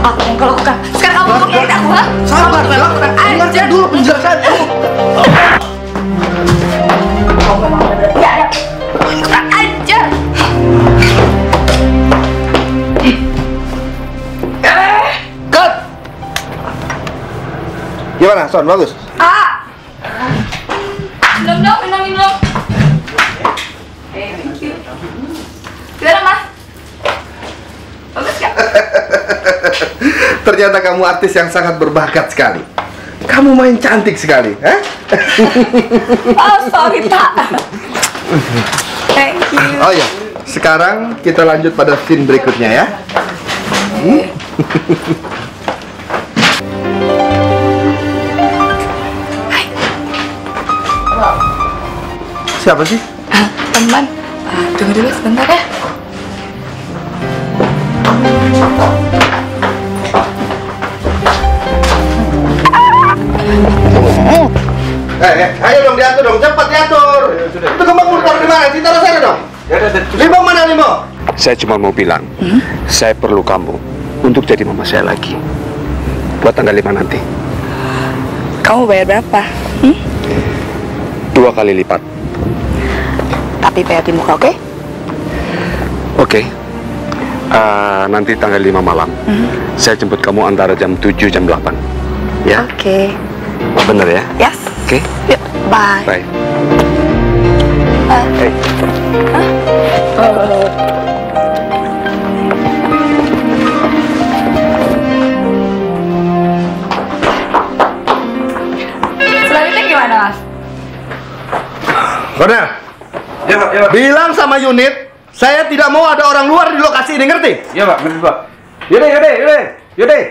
Apa yang kau lakukan? Sekarang kamu mau nyari aku, ha? Sabar, dengarkan dulu penjelasan aku. Kau memang benar-benar ya. Kurang ajar. Cut. Gimana, Son? Bagus? Minum. Thank you. Gimana, Mas? Bagus kan? Ternyata kamu artis yang sangat berbakat sekali. Kamu main cantik sekali, eh? Oh, sorry, Pak. Thank you. Oh iya, sekarang kita lanjut pada scene berikutnya ya. Siapa sih? Teman. Tunggu dulu sebentar ya. Ayo dong diatur dong, cepat diatur. Itu kembang mau taruh di mana? Ditaruh sana dong. Limau mana limau? Saya cuma mau bilang, saya perlu kamu untuk jadi mama saya lagi. Buat tanggal 5 nanti. Kamu bayar berapa? 2 kali lipat. Tapi bayar di muka, oke? Oke. Nanti tanggal 5 malam. Saya jemput kamu antara jam 7 jam 8. Ya? Oke. Bener ya? Yes. Oke. Yuk, bye. Bye. Hey. Selanjutnya gimana, Mas? Cornel. Ya, Pak, ya, Pak. Bilang sama unit, saya tidak mau ada orang luar di lokasi ini, ngerti? Ya, Pak, ngerti, Pak. Yaudah.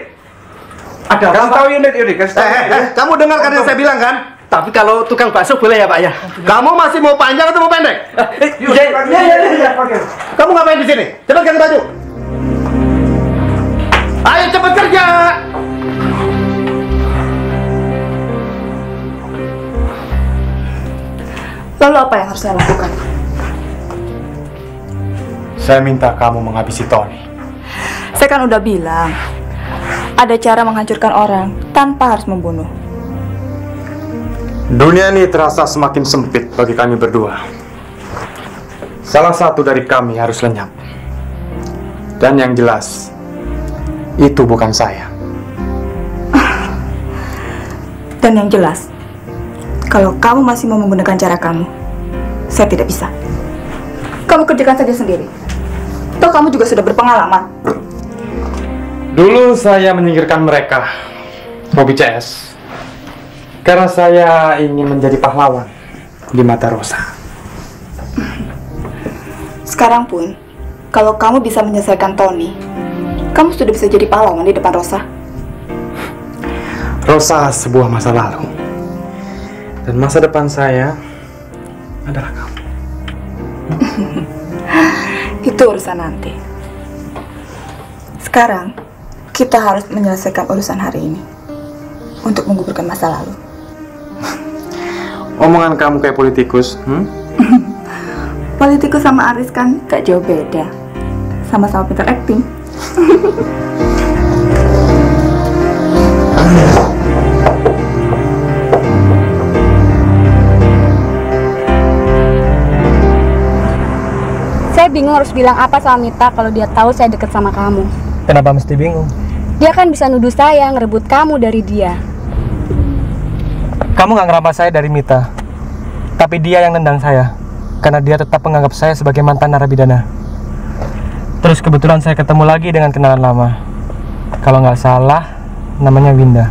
Ada kasih tahu unit, kasih tahu. Kamu dengarkan yang saya bilang kan? Tapi kalau tukang bakso boleh ya Pak ya? Kamu masih mau panjang atau mau pendek? Ya, Pak. Kamu ngapain di sini? Cepat ganti baju. Ayo cepat kerja. Lalu apa yang harus saya lakukan? Saya minta kamu menghabisi Tony. Saya kan udah bilang, ada cara menghancurkan orang tanpa harus membunuh. Dunia ini terasa semakin sempit bagi kami berdua. Salah satu dari kami harus lenyap. Dan yang jelas, itu bukan saya. Dan yang jelas, kalau kamu masih mau menggunakan cara kamu, saya tidak bisa. Kamu kerjakan saja sendiri. Toh kamu juga sudah berpengalaman. Dulu saya menyingkirkan mereka, Mobi CS, karena saya ingin menjadi pahlawan di mata Rosa. Sekarang pun, kalau kamu bisa menyelesaikan Tony, kamu sudah bisa jadi pahlawan di depan Rosa. Rosa sebuah masa lalu, dan masa depan saya adalah kamu. Itu urusan nanti. Sekarang, kita harus menyelesaikan urusan hari ini untuk menggugurkan masa lalu. Omongan kamu kayak politikus, Politikus sama artis kan gak jauh beda. Sama-sama pintar acting. Saya bingung harus bilang apa sama Mita kalau dia tahu saya deket sama kamu. Kenapa mesti bingung? Dia kan bisa nuduh saya ngerebut kamu dari dia. Kamu nggak ngerampas saya dari Mita, tapi dia yang nendang saya, karena dia tetap menganggap saya sebagai mantan narapidana. Terus kebetulan saya ketemu lagi dengan kenalan lama. Kalau nggak salah, namanya Winda.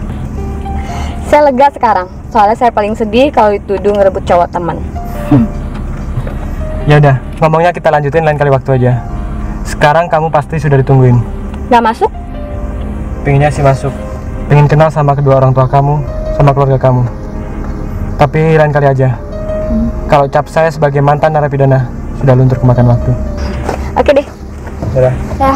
Saya lega sekarang, soalnya saya paling sedih kalau dituduh ngerebut cowok teman. Ya udah, ngomongnya kita lanjutin lain kali waktu aja. Sekarang kamu pasti sudah ditungguin. Nggak masuk? Pengennya sih masuk. Pengen kenal sama kedua orang tua kamu, sama keluarga kamu. Tapi lain kali aja. Kalau cap saya sebagai mantan narapidana sudah luntur kemakan waktu. Oke deh. Dadah. Ya.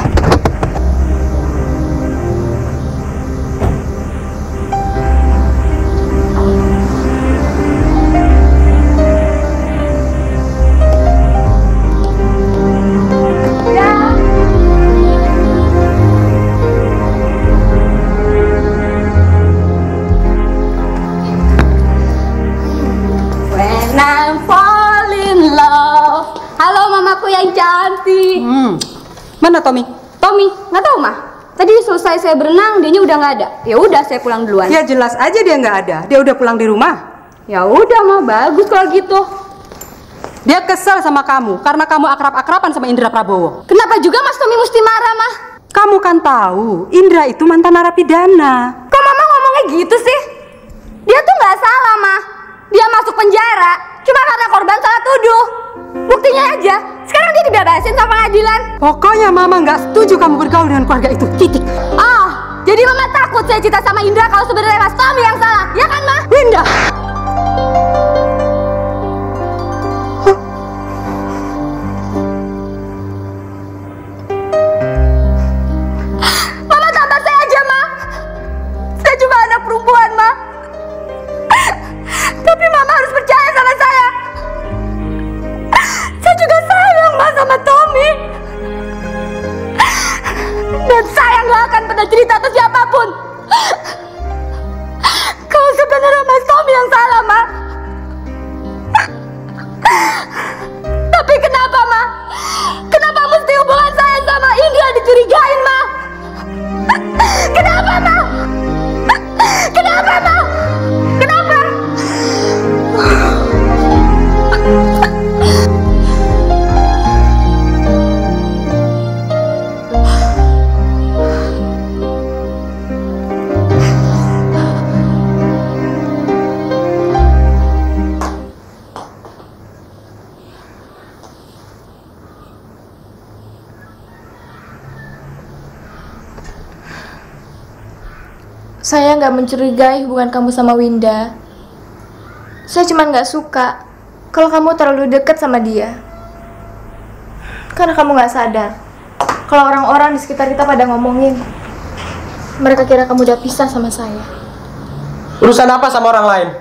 lagi. Mana Tommy? Tommy, nggak tahu mah. Tadi selesai saya berenang, dianya udah nggak ada. Ya udah, saya pulang duluan. Ya jelas aja dia nggak ada. Dia udah pulang di rumah. Ya udah mah, bagus kalau gitu. Dia kesel sama kamu karena kamu akrab-akraban sama Indra Prabowo. Kenapa juga Mas Tommy mesti marah mah? Kamu kan tahu, Indra itu mantan narapidana. Kok mama ngomongnya gitu sih? Dia tuh nggak salah mah. Dia masuk penjara cuma karena korban salah tuduh. Buktinya aja, sekarang dia dibebasin sama pengadilan. Pokoknya mama nggak setuju kamu bergaul dengan keluarga itu. Titik. Jadi mama takut saya cerita sama Indra kalau sebenarnya Mas Tommy yang salah, ya kan mah? Winda. Mama tambah saya aja mah. Saya cuma anak perempuan mah. Tapi mama harus percaya sama saya. Saya juga sayang mah sama Tommy. Dan saya nggak akan pernah cerita ke siapapun. Kalau sebenarnya Mas Tommy yang salah mah. Tapi kenapa mah? Kenapa mesti hubungan saya sama Indra dicurigain mah? Kenapa mah? Kenapa mah? Kenapa? Saya nggak mencurigai hubungan kamu sama Winda. Saya cuma nggak suka kalau kamu terlalu dekat sama dia. Karena kamu nggak sadar kalau orang-orang di sekitar kita pada ngomongin. Mereka kira kamu udah pisah sama saya. Urusan apa sama orang lain?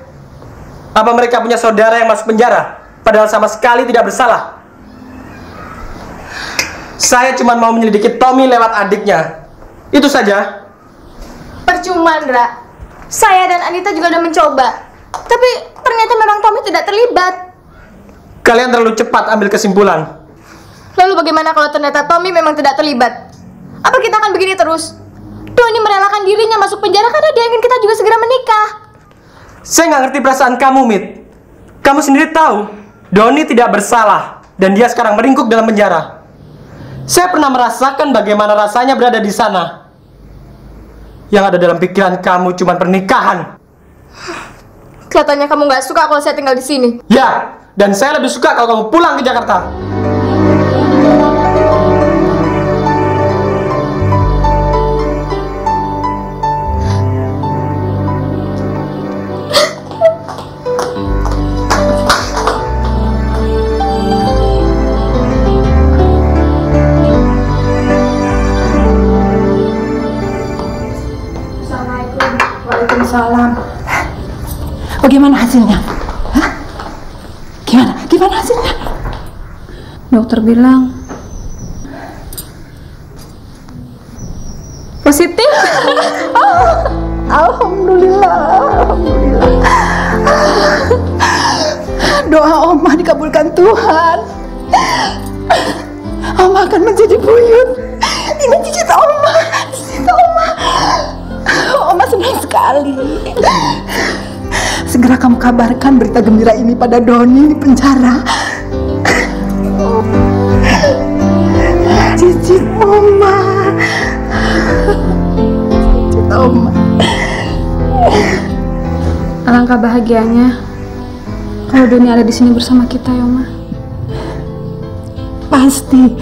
Apa mereka punya saudara yang masuk penjara, padahal sama sekali tidak bersalah? Saya cuma mau menyelidiki Tommy lewat adiknya. Itu saja. Percuma, Ndra. Saya dan Anita juga udah mencoba. Tapi ternyata memang Tommy tidak terlibat. Kalian terlalu cepat ambil kesimpulan. Lalu bagaimana kalau ternyata Tommy memang tidak terlibat? Apa kita akan begini terus? Doni merelakan dirinya masuk penjara karena dia ingin kita juga segera menikah. Saya nggak ngerti perasaan kamu, Mit. Kamu sendiri tahu, Doni tidak bersalah dan dia sekarang meringkuk dalam penjara. Saya pernah merasakan bagaimana rasanya berada di sana. Yang ada dalam pikiran kamu cuma pernikahan. Kelihatannya kamu nggak suka kalau saya tinggal di sini. Ya, dan saya lebih suka kalau kamu pulang ke Jakarta. Waalaikumsalam. Bagaimana hasilnya? Hah? Gimana hasilnya? Dokter bilang positif. Alhamdulillah. Doa Oma dikabulkan Tuhan. Oma akan menjadi buyut. Ini cicit Oma. Oma senang sekali. Segera kamu kabarkan berita gembira ini pada Doni di penjara. Cicit Oma. Cicit Oma. Alangkah bahagianya kalau Doni ada di sini bersama kita, ya, Oma. Pasti.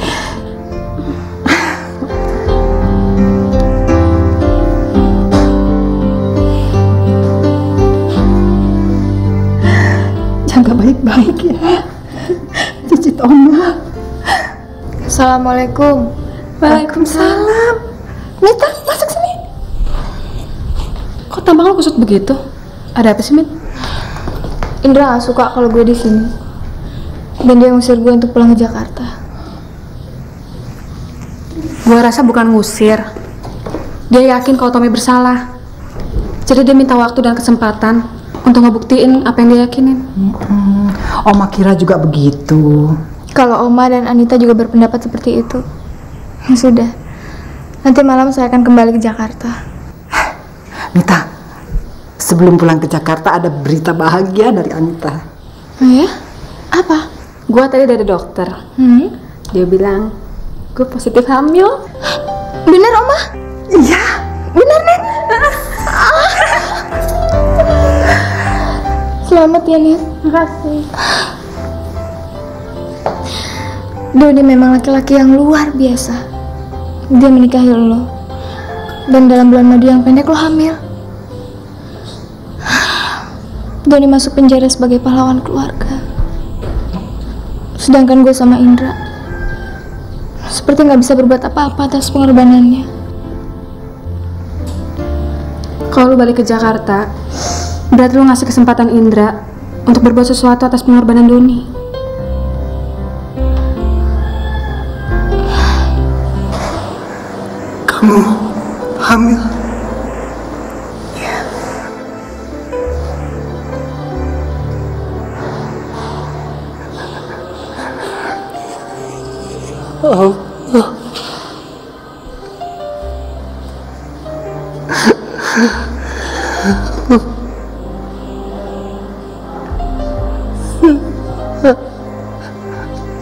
Jaga baik-baik ya, cicit Oma. Assalamualaikum. Waalaikumsalam. Mita, masuk sini. Kok tampang lo kusut begitu? Ada apa sih, Mit? Indra gak suka kalau gue di sini. Dan dia ngusir gue untuk pulang ke Jakarta. Gue rasa bukan ngusir. Dia yakin kalau Tommy bersalah. Jadi dia minta waktu dan kesempatan untuk ngebuktiin apa yang dia yakinin. Oma kira juga begitu. Kalau Oma dan Anita juga berpendapat seperti itu, ya sudah. Nanti malam saya akan kembali ke Jakarta. Anita, sebelum pulang ke Jakarta ada berita bahagia dari Anita. Oh ya? Apa? Gua tadi dari dokter. Dia bilang gue positif hamil. Bener, Oma? Iya. Bener, Nen? Selamat ya, Nen. Makasih. Doni memang laki-laki yang luar biasa. Dia menikahi lo. Dan dalam bulan madu yang pendek lo hamil. Doni masuk penjara sebagai pahlawan keluarga. Sedangkan gue sama Indra seperti nggak bisa berbuat apa-apa atas pengorbanannya. Kalau lu balik ke Jakarta, berarti lu ngasih kesempatan Indra untuk berbuat sesuatu atas pengorbanan Doni. Kamu hamil? Oh.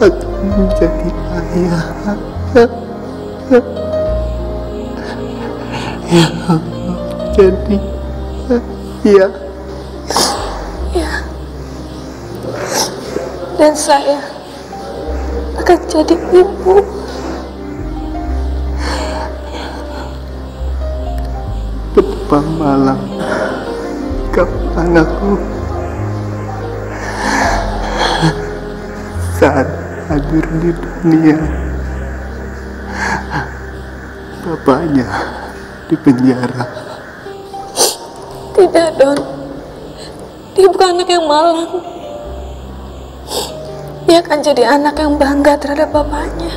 Aku menjadi ayah. Ya, jadi ya. Dan saya akan jadi ibu. Betapa malam kapan aku saat hadir di dunia, bapaknya di penjara. Tidak, Don. Dia bukan anak yang malang. Dia akan jadi anak yang bangga terhadap bapaknya.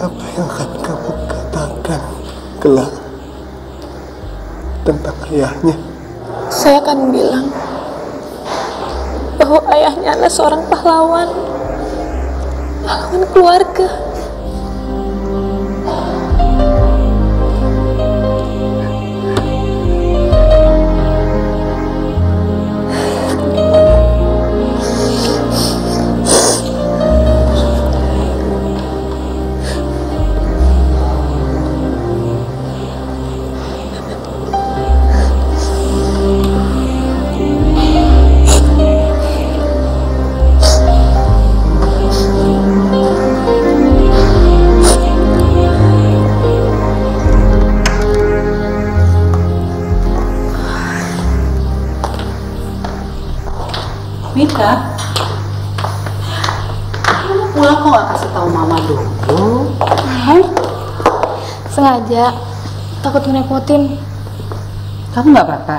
Apa yang akan kamu katakan kelak tentang ayahnya? Saya akan bilang bahwa ayahnya adalah seorang pahlawan keluarga. Mita, kamu pulang kok gak kasih tahu mama dulu? Sengaja, takut ngerepotin. Kamu gak apa-apa?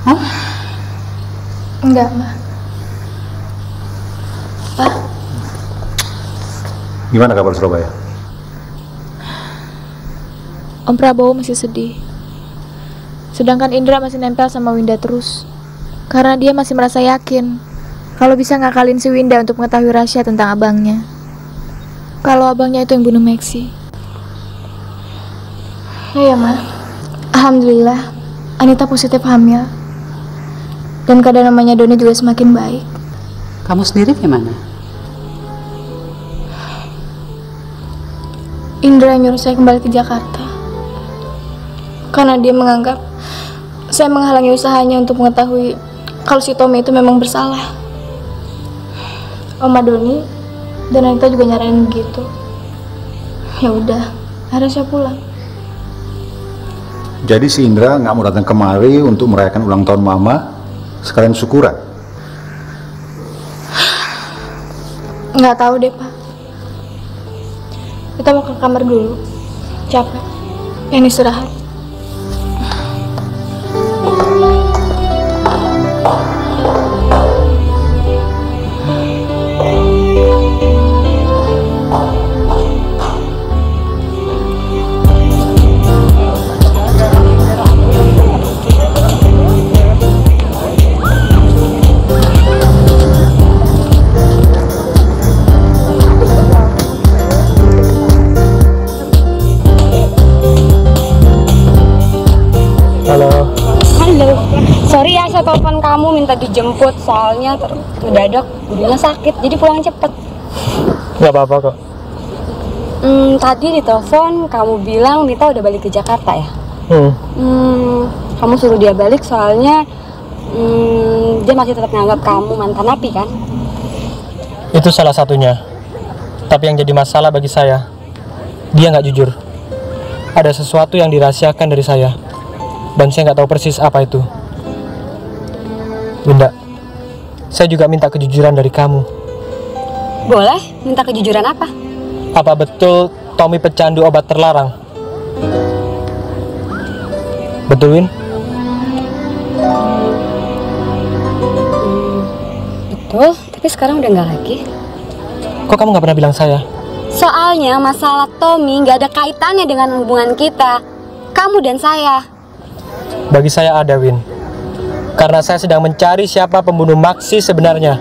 Hah? Enggak, Ma. Pak. Gimana kabar Surabaya? Om Prabowo masih sedih. Sedangkan Indra masih nempel sama Winda terus. Karena dia masih merasa yakin kalau bisa ngakalin si Winda untuk mengetahui rahasia tentang abangnya. Kalau abangnya itu yang bunuh Maxi. Iya, Ma. Alhamdulillah, Anita positif hamil. Dan keadaan namanya Doni juga semakin baik. Kamu sendiri gimana? Indra nyuruh saya kembali ke Jakarta. Karena dia menganggap saya menghalangi usahanya untuk mengetahui kalau si Tommy itu memang bersalah. Oma Doni dan Anita juga nyaranin begitu. Ya udah, akhirnya saya pulang. Jadi si Indra nggak mau datang kemari untuk merayakan ulang tahun Mama, sekalian syukuran? Nggak tahu deh, Pak. Kita mau ke kamar dulu. Capek. Pengen istirahat. Halo. Halo. Sorry ya, saya telepon kamu minta dijemput soalnya mendadak Budinya sakit, jadi pulang cepet. Nggak apa-apa kok. Tadi di telepon kamu bilang Mita udah balik ke Jakarta ya? Kamu suruh dia balik soalnya dia masih tetap menganggap kamu mantan napi kan? Itu salah satunya. Tapi yang jadi masalah bagi saya, dia nggak jujur. Ada sesuatu yang dirahasiakan dari saya, dan saya nggak tahu persis apa itu. Winda, saya juga minta kejujuran dari kamu. Boleh, minta kejujuran apa? Apa betul Tommy pecandu obat terlarang? Betul, Win? Betul, tapi sekarang udah nggak lagi. Kok kamu nggak pernah bilang saya? Soalnya masalah Tommy nggak ada kaitannya dengan hubungan kita, kamu dan saya. Bagi saya ada, Win. Karena saya sedang mencari siapa pembunuh Maksi sebenarnya.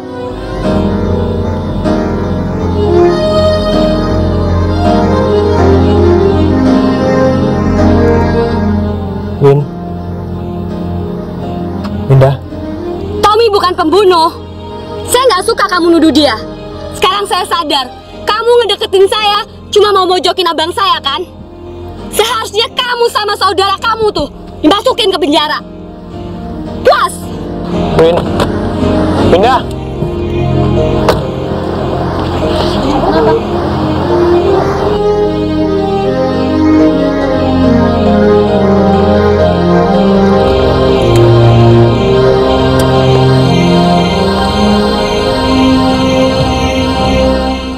Win. Winda. Tommy bukan pembunuh. Saya nggak suka kamu nuduh dia. Sekarang saya sadar, kamu ngedeketin saya cuma mau mojokin abang saya kan? Seharusnya kamu sama saudara kamu tuh dimasukin ke penjara. Puas? Win. Winda.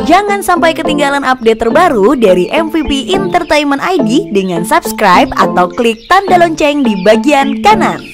Jangan sampai ketinggalan update terbaru dari MVP Entertainment ID dengan subscribe atau klik tanda lonceng di bagian kanan.